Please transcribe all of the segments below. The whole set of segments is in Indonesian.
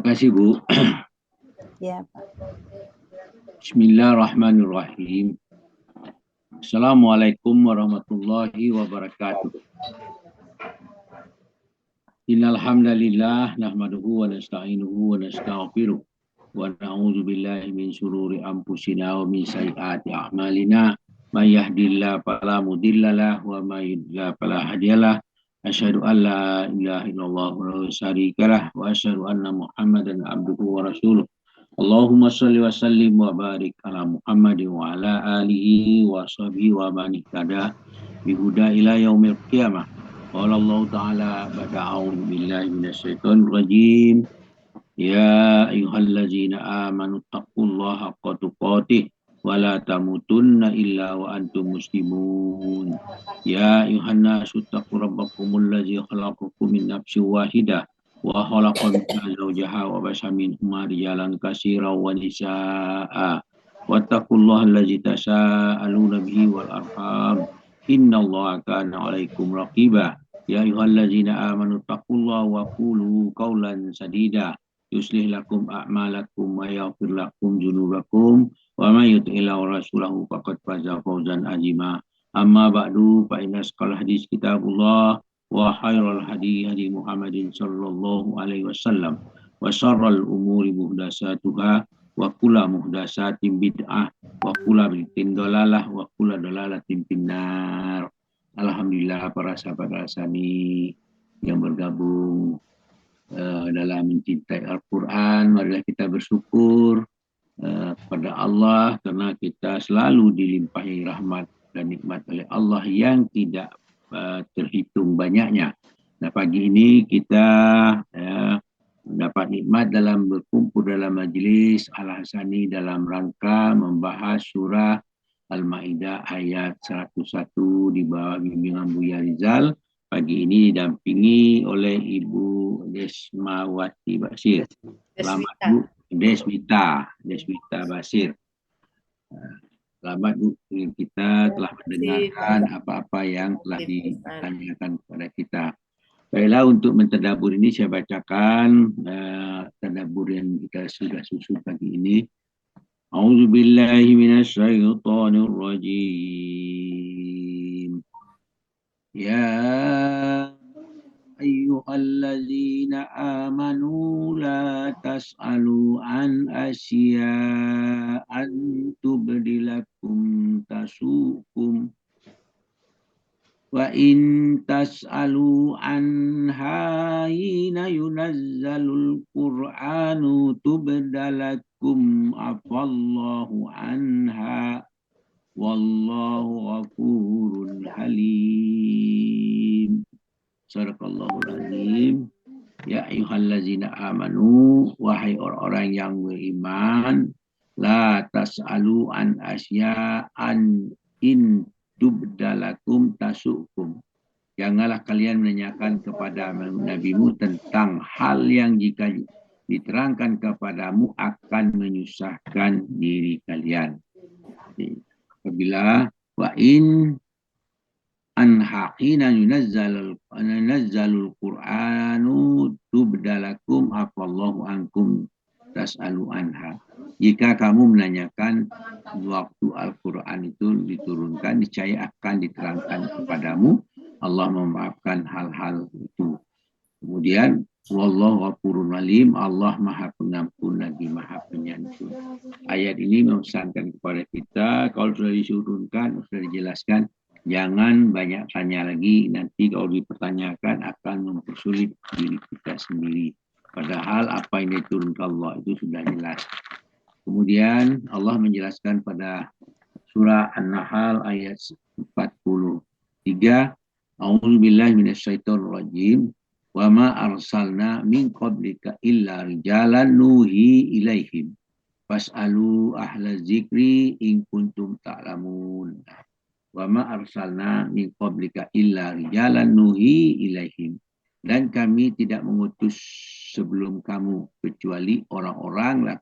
kasih Bu. Ya, Pak. Bismillahirrahmanirrahim. Assalamualaikum warahmatullahi wabarakatuh. Innal hamdalillah nahmaduhu wa nasta'inuhu wa nastaghfiruh wa na'udzu billahi min shururi anfusina wa min sayyiati a'malina. May yahdihillahu fala mudhillalah wa may yudlil fala hadiyalah. Asyhadu an la ilaha illallah wa la syarikalah wa asyhadu anna Muhammadan abduhu wa rasuluh. Allahumma sholli wa sallim wa barik ala Muhammadin wa ala alihi wa sahbihi wa man ihtada bihuda ila yaumil qiyamah. Qala Allah Ta'ala ba'da a'udzu billahi minasyaitonir rajim. Ya ayyuhallazina amanu taqullaha haqqa tuqatih wa la tamutunna illa wa antum muslimun. Ya ayyuhan nasu taqu rabbakumul ladzi khalaqakum min nafsin wahidah wa khalaqa minha zawjaha wa basa minhuma rijalan katsiran wa nisaa'a. Wattaqullaha allazi tasaaluna bihi wal arham. Innallaha kana 'alaikum raqiba. Ya ayyuhallazina amanu taqullaha wa qulu qawlan sadida yuslih lakum a'malakum wa yaghfir lakum dzunubakum wa may yuti'illahu wa rasulahu faqad faza fawzan 'azima. Amma ba'du fa inna asqal hadis kitabullah wa khairal hadi hadi Muhammadin sallallahu alaihi wasallam wa syarral umuri muhdatsatuha wa kullu muhdatsatin bid'ah wa kullu bid'atin dhalalah wa kullu dhalalatin finnar. Alhamdulillah para sahabat Al-Sani yang bergabung dalam mencintai Al-Quran, marilah kita bersyukur kepada Allah karena kita selalu dilimpahi rahmat dan nikmat oleh Allah yang tidak terhitung banyaknya. Nah, pagi ini kita mendapat nikmat dalam berkumpul dalam majlis Al-Hasani dalam rangka membahas surah Al-Maidah ayat 101 di bawah bimbingan Buya Rizal. Pagi ini didampingi oleh Ibu Desmawati Basir. Selamat Bu Deswita Basir. Selamat Bu, kita telah mendengarkan apa-apa yang telah ditanyakan kepada kita. Baiklah, untuk mentadabur ini saya bacakan tadabur yang kita sudah susun pagi ini. A'udzubillahi minasyaitonir rajim. Ya ayyuhallazina amanu la tas'alu an asya'an tubdilakum tasukum wa in tas'alu anha hina yunazzalul qur'anu tubdalakum afallahu anha wallahu ghafurun halim. Sadaqallahul azim. Ya ayyuhallazina amanu, wahai orang-orang yang beriman, la tas'alu an asya'an in tubdalakum tasukum. Janganlah kalian menanyakan kepada nabimu tentang hal yang jika diterangkan kepadamu akan menyusahkan diri kalian. Apabila wa in anhaqina yunazzalul qur'anu tubdalakum afallahu ankum tas'alu anha. Jika kamu menanyakan waktu Al-Quran itu diturunkan, niscaya akan diterangkan kepadamu, Allah memaafkan hal-hal itu. Kemudian wallahu ghafurun alim, Allah Maha Pengampun lagi Maha Penyantun. Ayat ini memesankan kepada kita, kalau sudah diturunkan, sudah dijelaskan, jangan banyak tanya lagi, nanti kalau dipertanyakan akan mempersulit diri kita sendiri. Padahal apa yang diturunkan Allah itu sudah jelas. Kemudian Allah menjelaskan pada surah An-Nahl ayat 43, A'udzubillahi minasyaitonir rajim. Wa ma arsalna min qablika illa rijalan nuhi ilaihim fas'alu ahla dzikri in kuntum ta'lamun. Wa ma arsalna min qablika illa rijalan nuhi ilaihim. Dan kami tidak mengutus sebelum kamu kecuali orang-orang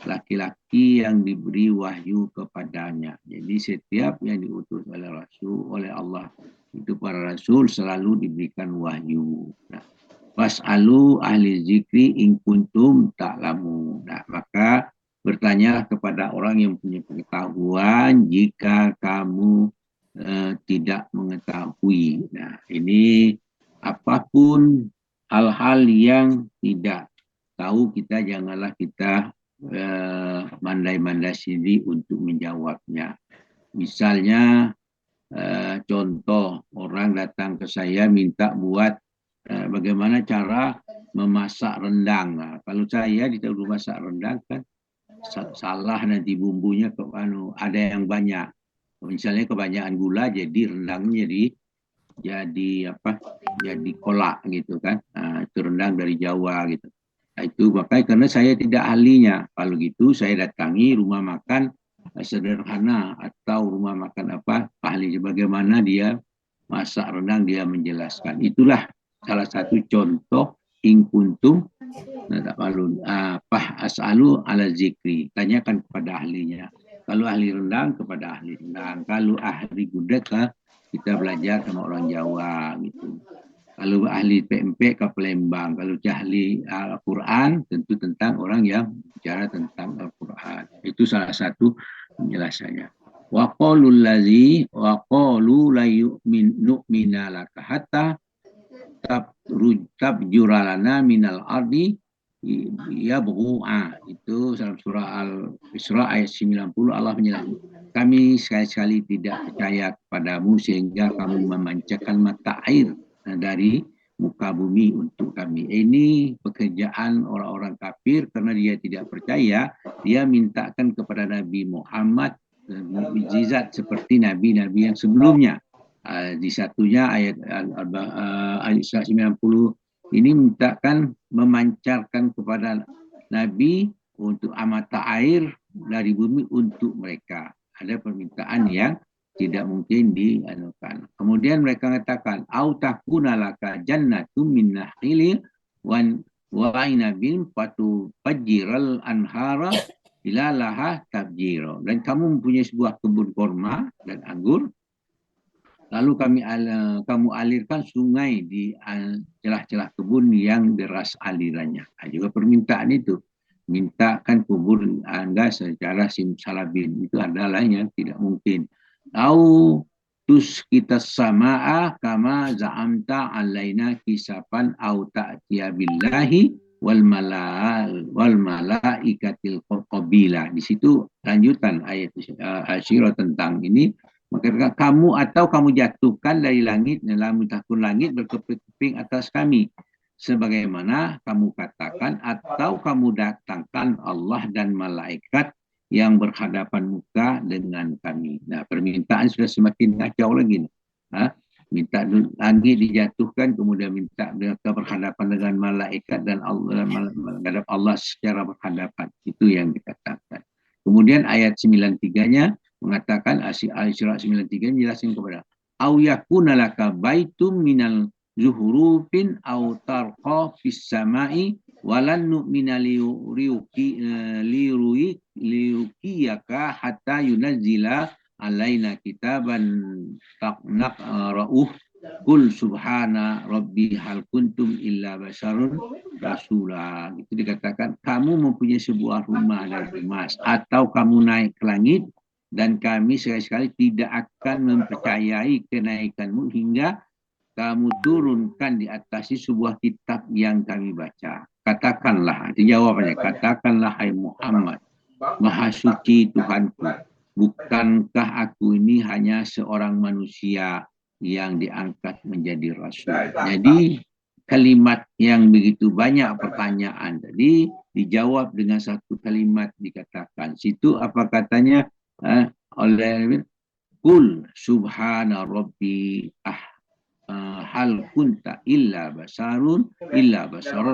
laki-laki yang diberi wahyu kepadanya. Jadi setiap yang diutus oleh Allah itu para rasul selalu diberikan wahyu. Nah, Was'alu ahli zikri in kuntum ta'lamun. Nah, maka bertanyalah kepada orang yang punya pengetahuan jika kamu tidak mengetahui. Nah, ini apapun hal-hal yang tidak tahu, kita janganlah kita mandai-mandai sendiri untuk menjawabnya. Misalnya contoh, orang datang ke saya minta buat bagaimana cara memasak rendang. Nah, kalau saya ditaruh masak rendang kan salah nanti bumbunya ada yang banyak. Misalnya kebanyakan gula jadi rendangnya jadi apa? Jadi kolak gitu kan. Nah, itu rendang dari Jawa gitu. Nah, itu makanya karena saya tidak ahlinya. Kalau gitu saya datangi rumah makan sederhana atau rumah makan apa ahli bagaimana dia masak rendang, dia menjelaskan. Itulah salah satu contoh in kuntum tak malu apa as'alu ala zikri, tanyakan kepada ahlinya. Kalau ahli rendang kepada ahli rendang, kalau ahli gudeg kita belajar sama orang Jawa gitu. Kalau ahli PMP ke Palembang, kalau ahli Al-Quran tentu tentang orang yang bicara tentang Al-Quran. Itu salah satu penjelasannya. Wa qalul ladzi wa qalu la yu'minu laka hatta tabjuralana minal ardi ya bu'a. Itu dalam surah Al-Isra ayat 90 Allah menjelaskan, kami sekali-sekali tidak percaya kepadamu sehingga kamu memancarkan mata air dari muka bumi untuk kami. Ini pekerjaan orang-orang kafir karena dia tidak percaya, dia mintakan kepada Nabi Muhammad mukjizat seperti nabi-nabi yang sebelumnya. Di satunya ayat ayat 90 ini mintakan memancarkan kepada Nabi untuk mata air dari bumi untuk mereka. Ada permintaan yang tidak mungkin dianukan. Kemudian mereka katakan, au takuna laka jannatum min nakhilin wa inabin fatu fajjiral anhara ila laha tabjiro. Dan kamu mempunyai sebuah kebun korma dan anggur, lalu kamu alirkan sungai di celah-celah kebun yang deras alirannya. Nah, juga permintaan itu. Mintakan kubur Anda secara simsalabim. Itu adalah yang tidak mungkin. Au tus kita sama'a kama za'amta alaina kisapan au ta'tiya billahi wal malaikatil qabila. Di situ lanjutan ayat Asyirah tentang ini. Maka kamu jatuhkan dari langit, dalam tahun langit berkeping-keping atas kami, sebagaimana kamu katakan, atau kamu datangkan Allah dan malaikat yang berhadapan muka dengan kami. Nah, permintaan sudah semakin kacau lagi. Minta langit dijatuhkan, kemudian minta mereka berhadapan dengan malaikat dan menghadap Allah secara berhadapan. Itu yang dikatakan. Kemudian ayat 93-nya mengatakan, Al-Isra 93 menjelaskan kepada au yakuna laka baitum minal zuhurufin au tarqa fis samai walan nu'mina liruqiyaka hatta yunazzila alaina kitaban taqnaqra'uh kul subhana rabbi hal kuntum illa basarun rasulah. Itu dikatakan kamu mempunyai sebuah rumah dari emas atau kamu naik ke langit, dan kami sekali-sekali tidak akan mempercayai kenaikanmu hingga kamu turunkan di atas sebuah kitab yang kami baca. Katakanlah, jawabannya, katakanlah hai Muhammad, Maha Suci Tuhanku, bukankah aku ini hanya seorang manusia yang diangkat menjadi rasul? Jadi kalimat yang begitu banyak pertanyaan tadi dijawab dengan satu kalimat, dikatakan. Situ apa katanya? Oleh kul subhana rabbi hal kunta illa basarun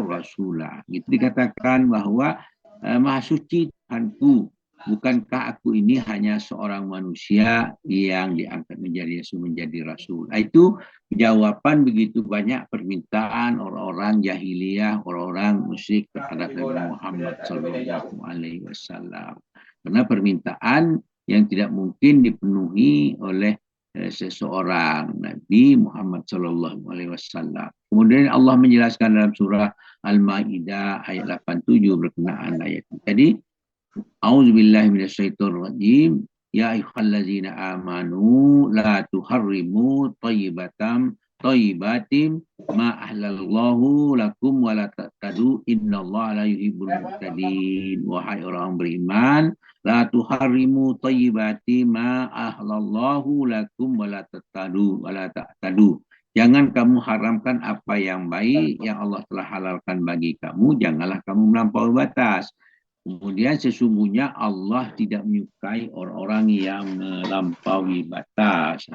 rasulah. Gitu dikatakan bahwa Maha Suci Tuhanku, bukankah aku ini hanya seorang manusia yang diangkat menjadi rasul. Itu jawaban begitu banyak permintaan orang-orang jahiliyah, orang-orang musyrik terhadap Nabi Muhammad SAW. Karena permintaan yang tidak mungkin dipenuhi oleh seseorang Nabi Muhammad Sallallahu Alaihi Wasallam. Kemudian Allah menjelaskan dalam surah Al-Maidah ayat 87 berkenaan ayat ini. Jadi, A'udzubillahi minasyaitonirrajim. Ya ayyuhallazina amanu la tuharrimu thayyibatim ma ahlallahu lakum wa la ta'tadu innallaha la yuhibbul mu'tadin. Wahai orang beriman, la tuharrimu thayyibati ma ahlallahu lakum wa la ta'tadu. Jangan kamu haramkan apa yang baik yang Allah telah halalkan bagi kamu, janganlah kamu melampaui batas. Kemudian sesungguhnya Allah tidak menyukai orang-orang yang melampaui batas.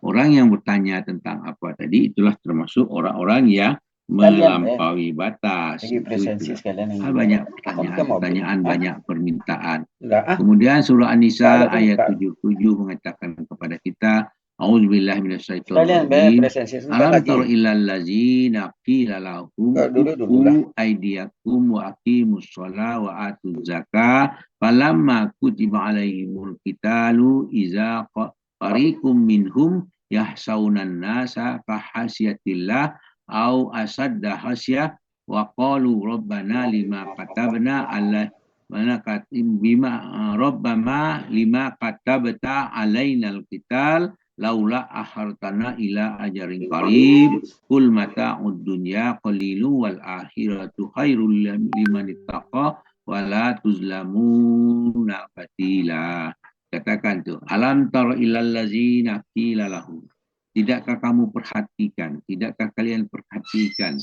Orang yang bertanya tentang apa tadi itulah termasuk orang-orang yang melampaui batas. Banyak pertanyaan, banyak permintaan. Kemudian surah An-Nisa ayat 77 mengatakan kepada kita, A'udzubillahi minasyaitonirrajim. Alam tara illal ladzina qila lahum kufu aydiyakum wa aqimus shalah wa atuz zakah falamma kutiba alaihimul qitalu iza fariqum minhum yahsaunan nasa kahasyatillah au asadda hasyah wa qalu rabbana lima katabna ala mana katim bima rabbama lima katabta alainal qital laula akhartana ila ajarin qarib kul mata'ud dunya qalilu wal akhiratu khairul liman ittaqa wala tuzlamuna fatila. Katakan tuh, alam tara ilal ladzina qila lahum. Tidakkah kamu perhatikan, tidakkah kalian perhatikan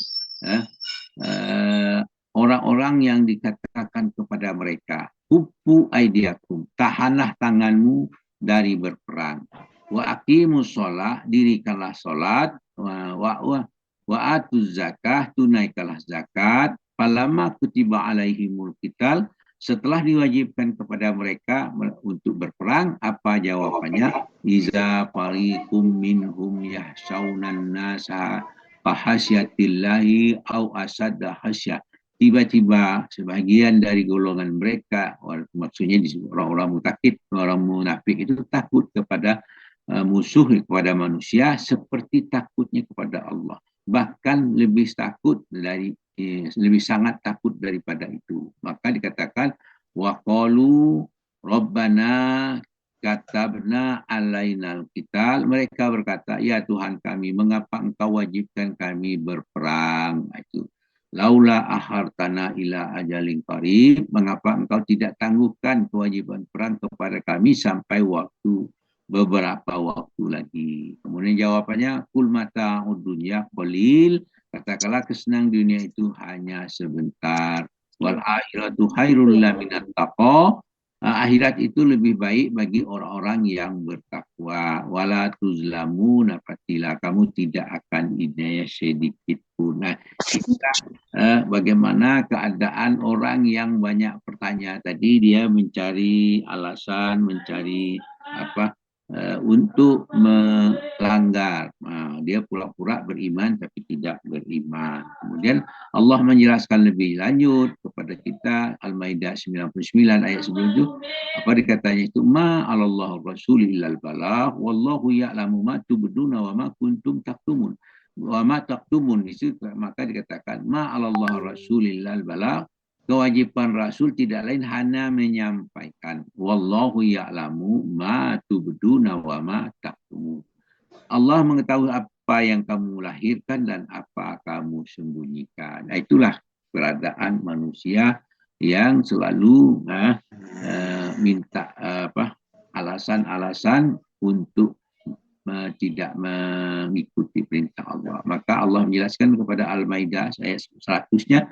orang-orang yang dikatakan kepada mereka, kufu aidiakum, tahanlah tanganmu dari berperang. Wa aqimus shalah, dirikanlah salat, wa atuz zakah, tunaikanlah zakat. Falamma kutiba alaihimul qital, setelah diwajibkan kepada mereka untuk berperang, apa jawabannya? Iza fariqum minhum yahsaunan nasa fahasyatillahi au asadda hasyah. Tiba-tiba sebagian dari golongan mereka, maksudnya orang-orang mutakid, orang munafik itu takut kepada musuh kepada manusia seperti takutnya kepada Allah. Bahkan lebih sangat takut daripada itu. Maka dikatakan wa qalu rabbana katabna alainal qital. Mereka berkata, ya Tuhan kami, mengapa engkau wajibkan kami berperang? Itu laula akhartana ila ajalin qarib, mengapa engkau tidak tangguhkan kewajiban perang kepada kami sampai beberapa waktu lagi. Kemudian jawabannya, kul mata'ud dunya qalil, katakanlah kesenangan dunia itu hanya sebentar. Wal akhiratu khairul laminat taqwa, akhirat itu lebih baik bagi orang-orang yang bertakwa. Wala tuzlamuna fatila, kamu tidak akan hidayah sedikit pun. Nah, kita bagaimana keadaan orang yang banyak bertanya tadi, dia mencari alasan, mencari untuk melanggar. Dia pura-pura beriman tapi tidak beriman. Kemudian Allah menjelaskan lebih lanjut kepada kita, Al-Maidah 99 ayat sebelum itu, apa dikatanya itu, ma 'alallahu rasul illal balagh wallahu ya'lamu ma tubduna wa ma kuntum taktumun. Wa ma taktumun itu, maka dikatakan ma 'alallahu rasul illal balagh, kewajiban Rasul tidak lain hanya menyampaikan. Wallahu ya'lamu ma tubduna wa ma taktumun. Allah mengetahui apa yang kamu lahirkan dan apa kamu sembunyikan. Nah, itulah keadaan manusia yang selalu minta alasan-alasan untuk tidak mengikuti perintah Allah. Maka Allah menjelaskan kepada Al-Maidah ayat 100-nya,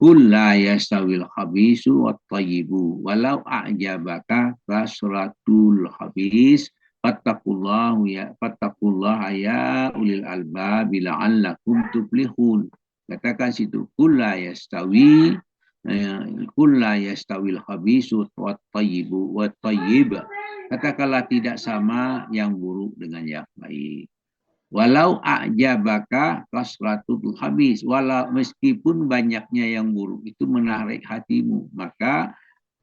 Qul la yastawil khabisu wat thayyibu walau a'jabaka kasratul khabis fattaqullaha ya ulil albab la'allakum tuflihun. Katakan situ, qul la yastawil khabisu wat thayyib. Katakanlah tidak sama yang buruk dengan yang baik. Walau a'jabaka kasratul habis, walau meskipun banyaknya yang buruk itu menarik hatimu, maka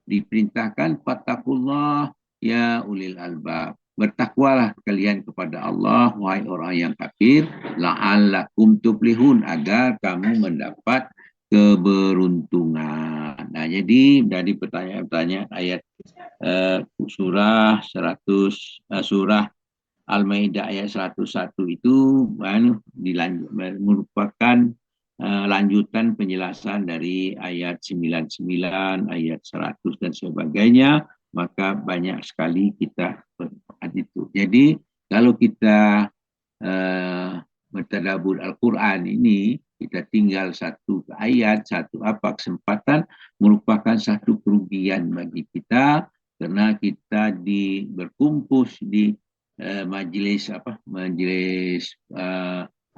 diperintahkan fattaqullah ya ulil albab. bertakwalah kalian kepada Allah, wahai orang yang kafir, la'allakum tuflihun, agar kamu mendapat keberuntungan. Nah, jadi dari pertanyaan-pertanyaan ayat surah 100 surah Al-Maidah ayat 101 itu merupakan lanjutan penjelasan dari ayat 99, ayat 100 dan sebagainya, maka banyak sekali kita itu. Jadi kalau kita bertadabbur Al-Quran ini, kita tinggal satu ayat, satu kesempatan, merupakan satu kerugian bagi kita, karena kita berkumpul di majelis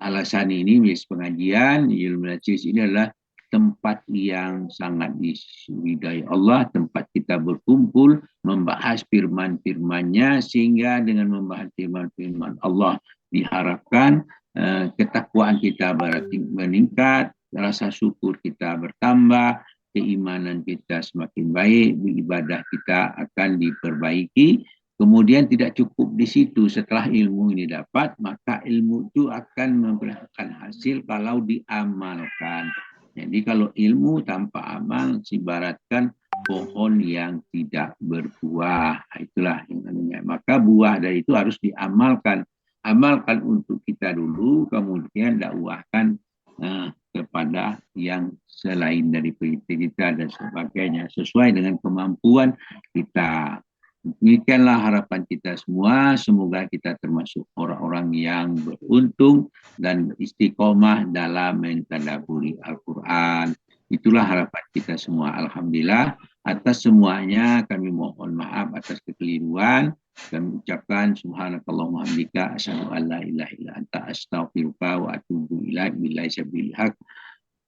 alasan ini, majelis pengajian ilmu najis ini adalah tempat yang sangat diridai Allah, tempat kita berkumpul membahas firman-firmannya, sehingga dengan membahas firman-firman Allah diharapkan ketakwaan kita meningkat, rasa syukur kita bertambah, keimanan kita semakin baik, ibadah kita akan diperbaiki. Kemudian tidak cukup di situ, setelah ilmu ini dapat, maka ilmu itu akan memberikan hasil kalau diamalkan. Jadi kalau ilmu tanpa amal, ibaratkan pohon yang tidak berbuah. Itulah yang namanya. Maka buah dari itu harus diamalkan. Amalkan untuk kita dulu, kemudian dakwahkan kepada yang selain dari kita dan sebagainya, sesuai dengan kemampuan kita. Demikianlah harapan kita semua. Semoga kita termasuk orang-orang yang beruntung dan istiqomah dalam mentadabburi Al-Quran. Itulah harapan kita semua. Alhamdulillah, atas semuanya kami mohon maaf atas kekeliruan. Kami ucapkan subhanakallahumma hamdika asyhadu an la ilaha illa anta astaghfiruka wa atubu ilaik billahi sabilil haq.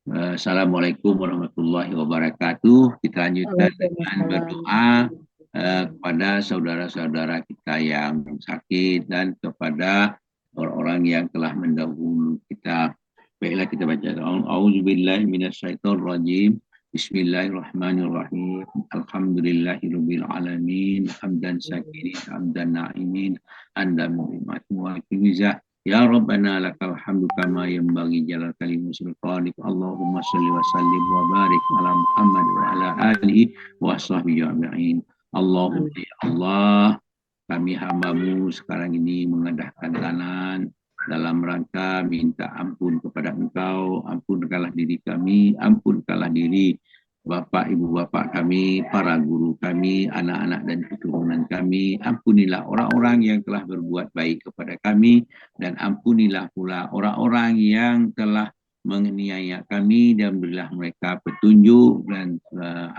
Assalamualaikum warahmatullahi wabarakatuh. Kita lanjutkan dengan berdoa kepada saudara-saudara kita yang sakit dan kepada orang-orang yang telah mendahului kita. Baiklah, kita baca. A'udzubillahi minasyaitonirrajim. Bismillahirrahmanirrahim. Alhamdulillahirabbil alamin. Hamdan syakirin, hamdan na'imin, hamdan mu'minatin wa kimizah. Ya Rabbana lakal hamdu kama yanbaghi jalal kalimah sultanik. Allahumma salli wa sallim wa barik ala Muhammad wa ala alihi wa sahbihi ajma'in. Allahumma ya Allah, kami hamba-Mu sekarang ini mengadahkan tangan dalam rangka minta ampun kepada Engkau. Ampunkanlah diri kami, ampunkanlah diri Bapak, Ibu Bapak kami, para guru kami, anak-anak dan keturunan kami. Ampunilah orang-orang yang telah berbuat baik kepada kami, dan ampunilah pula orang-orang yang telah menganiaya kami, dan berilah mereka petunjuk dan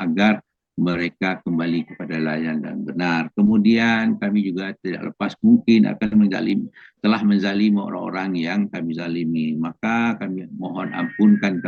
agar mereka kembali kepada jalan dan benar. Kemudian kami juga tidak lepas mungkin akan telah menzalimi orang-orang yang kami zalimi. Maka kami mohon ampunkanlah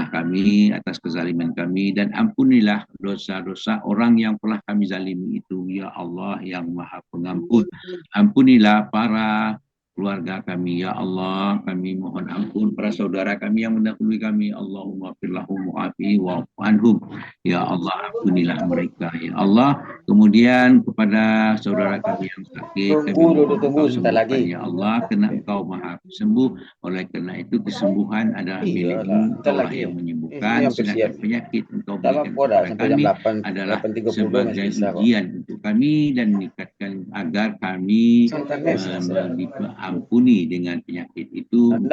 kami atas kezaliman kami, dan ampunilah dosa-dosa orang yang telah kami zalimi itu, ya Allah yang Maha Pengampun. Ampunilah para keluarga kami, ya Allah. Kami mohon ampun para saudara kami yang mendahului kami. Allahumma firlahum wa'afi wa'anhum. Ya Allah, ampunilah mereka, ya Allah. Kemudian kepada saudara kami yang sakit, kami mohon sembuhkan, ya Allah, karena Engkau Maha Sembuh. Oleh karena itu kesembuhan adalah milik-Mu, Engkaulah yang menyembuhkan. Sedangkan penyakit Engkau berikan kepada kami adalah sebagai ujian untuk kami, dan meningkatkan agar kami ampuni dengan penyakit itu. Kami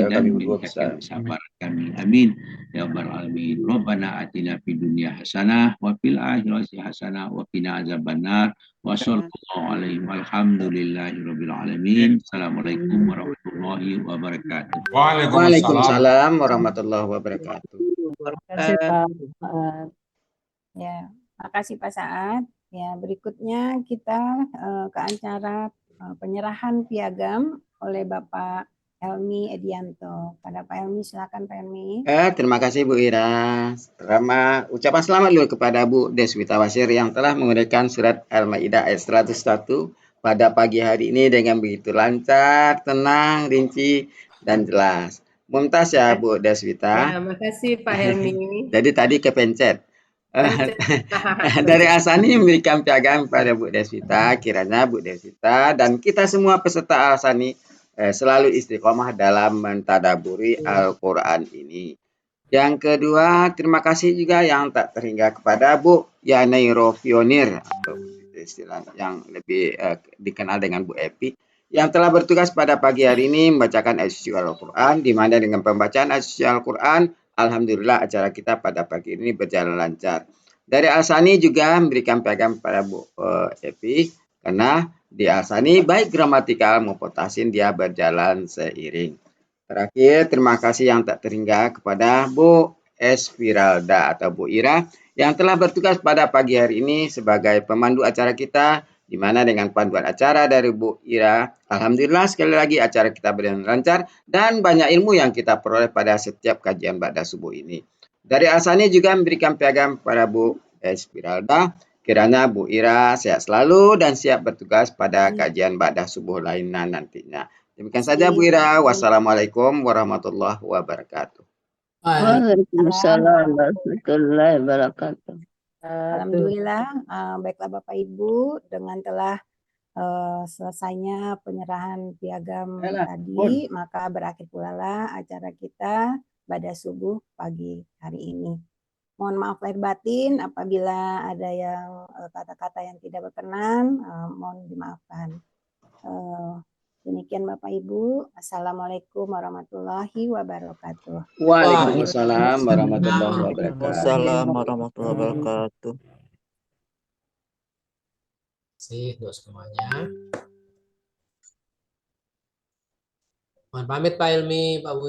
dan meningkatkan kesabaran kami. Amin ya rabbal alamin. Rabbana atina fid dunya hasanah wa fil akhirati hasanah wa qina azabannar. Wa sallallahu alaihi walhamdulillahirabbil alamin. Assalamualaikum warahmatullahi wabarakatuh. Waalaikumsalam warahmatullahi wabarakatuh. Terima kasih Pak Saad. Ya, makasih Pak Saad. Ya, berikutnya kita ke acara penyerahan piagam oleh Bapak Helmi Edianto. Pada Pak Helmi, silakan Pak Helmi. Terima kasih Bu Ira. Ucapan selamat dulu kepada Bu Deswita Wasir yang telah menguraikan surat Al-Maidah ayat 101 pada pagi hari ini dengan begitu lancar, tenang, rinci, dan jelas. Mumtaz ya Bu Deswita. Ya, makasih Pak Helmi. Jadi tadi kepencet. Dari Asani memberikan piagam kepada Bu Deswita, kiranya Bu Deswita dan kita semua peserta Asani selalu istiqomah dalam mentadaburi Al-Quran ini. Yang kedua, terima kasih juga yang tak terhingga kepada Bu Yanai Rofionir atau istilah yang lebih dikenal dengan Bu Epi yang telah bertugas pada pagi hari ini membacakan ayat suci Al-Quran, di mana dengan pembacaan ayat suci Al-Quran, alhamdulillah acara kita pada pagi ini berjalan lancar. Dari Asani juga memberikan piagam kepada Bu Epi, karena di Asani baik gramatikal maupun tahsin dia berjalan seiring. Terakhir, terima kasih yang tak terhingga kepada Bu Esviralda atau Bu Ira yang telah bertugas pada pagi hari ini sebagai pemandu acara kita, di mana dengan panduan acara dari Bu Ira, alhamdulillah sekali lagi acara kita berjalan lancar dan banyak ilmu yang kita peroleh pada setiap kajian pada subuh ini. Dari Asani juga memberikan piagam kepada Bu Esviralda, kiranya Bu Ira sehat selalu dan siap bertugas pada kajian Ba'da subuh lainnya nantinya. Demikian saja Bu Ira. Wassalamualaikum warahmatullahi wabarakatuh. Waalaikumsalam warahmatullahi wabarakatuh. Alhamdulillah, baiklah Bapak Ibu, dengan telah selesainya penyerahan piagam tadi, maka berakhir pula lah acara kita pada subuh pagi hari ini. Mohon maaf lahir batin apabila ada yang kata-kata yang tidak berkenan, mohon dimaafkan. Demikian Bapak Ibu. Assalamualaikum warahmatullahi wabarakatuh. Waalaikumsalam warahmatullahi wabarakatuh. Waalaikumsalam warahmatullahi wabarakatuh. Terima kasih semuanya. Mohon pamit Pak Ilmi, Pak Budi.